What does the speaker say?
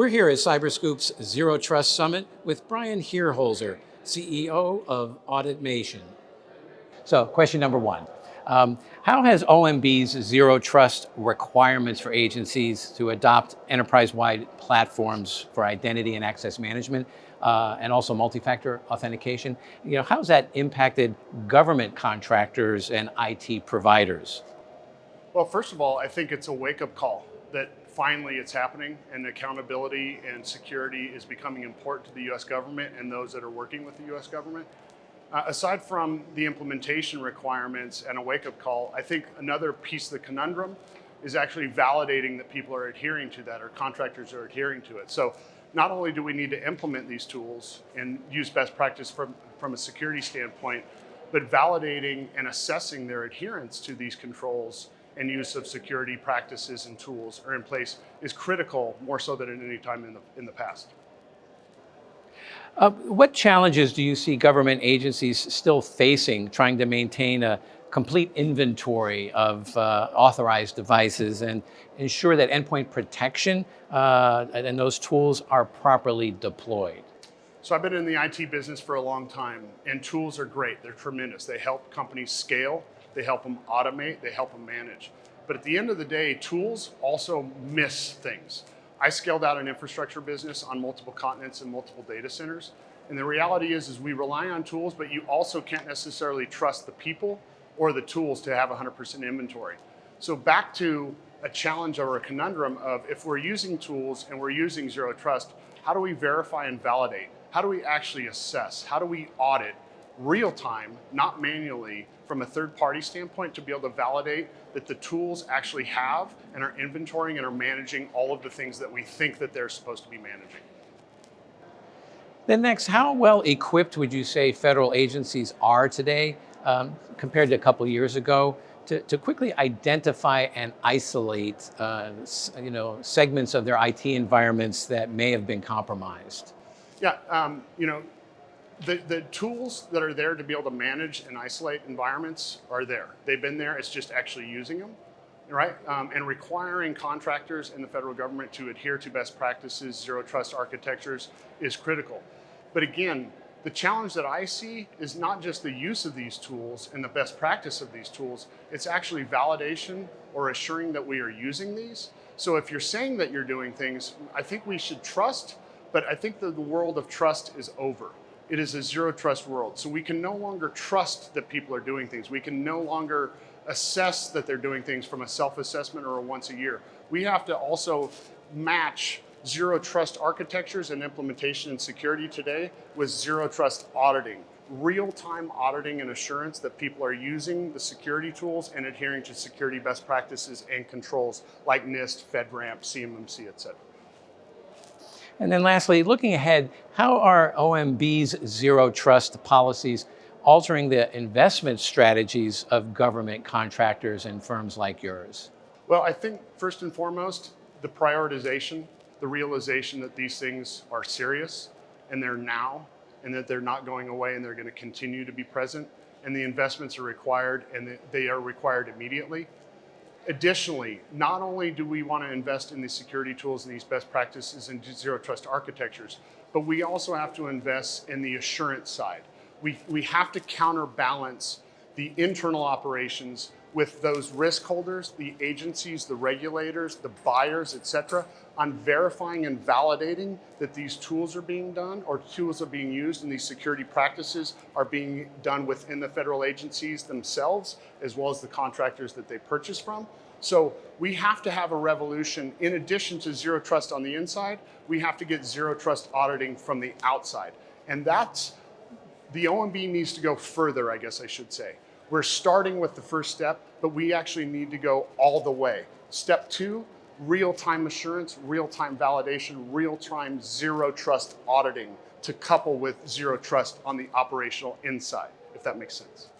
We're here at CyberScoop's Zero Trust Summit with Brian Hierholzer, CEO of Auditmation. So question number one, how has OMB's Zero Trust requirements for agencies to adopt enterprise-wide platforms for identity and access management and also multifactor authentication, how's that impacted government contractors and IT providers? Well, first of all, I think it's a wake-up call that finally it's happening and accountability and security is becoming important to the US government and those that are working with the US government. Aside from the implementation requirements and a wake-up call, I think another piece of the conundrum is actually validating that people are adhering to that or contractors are adhering to it. So not only do we need to implement these tools and use best practice from a security standpoint, but validating and assessing their adherence to these controls and use of security practices and tools are in place is critical, more so than at any time in the past. What challenges do you see government agencies still facing trying to maintain a complete inventory of authorized devices and ensure that endpoint protection and those tools are properly deployed? So I've been in the IT business for a long time, and tools are great. They're tremendous. They help companies scale. They help them automate, they help them manage. But at the end of the day, tools also miss things. I scaled out an infrastructure business on multiple continents and multiple data centers. And the reality is we rely on tools, but you also can't necessarily trust the people or the tools to have 100% inventory. So back to a challenge or a conundrum of if we're using tools and we're using Zero Trust, how do we verify and validate? How do we actually assess? How do we audit real time, not manually, from a third-party standpoint to be able to validate that the tools actually have and are inventorying and are managing all of the things that we think that they're supposed to be managing. Then next, how well equipped would you say federal agencies are today compared to a couple of years ago to quickly identify and isolate segments of their IT environments that may have been compromised? Yeah, The tools that are there to be able to manage and isolate environments are there. They've been there, it's just actually using them, right? And requiring contractors in the federal government to adhere to best practices, Zero Trust architectures is critical. But again, the challenge that I see is not just the use of these tools and the best practice of these tools, it's actually validation or assuring that we are using these. So if you're saying that you're doing things, I think we should trust, but I think that the world of trust is over. It is a Zero Trust world. So we can no longer trust that people are doing things. We can no longer assess that they're doing things from a self-assessment or a once a year. We have to also match Zero Trust architectures and implementation and security today with Zero Trust auditing, real-time auditing and assurance that people are using the security tools and adhering to security best practices and controls like NIST, FedRAMP, CMMC, et cetera. And then lastly, looking ahead, how are OMB's Zero Trust policies altering the investment strategies of government contractors and firms like yours? Well, I think first and foremost, the prioritization, the realization that these things are serious and they're now and that they're not going away and they're going to continue to be present and the investments are required and they are required immediately. Additionally, not only do we want to invest in these security tools and these best practices and Zero Trust architectures, but we also have to invest in the assurance side. We have to counterbalance the internal operations with those risk holders, the agencies, the regulators, the buyers, et cetera, on verifying and validating that these tools are being done or tools are being used and these security practices are being done within the federal agencies themselves, as well as the contractors that they purchase from. So we have to have a revolution. In addition to Zero Trust on the inside, we have to get Zero Trust auditing from the outside. And that's, the OMB needs to go further, I guess I should say. We're starting with the first step, but we actually need to go all the way. Step 2, real-time assurance, real-time validation, real-time Zero Trust auditing to couple with Zero Trust on the operational inside, if that makes sense.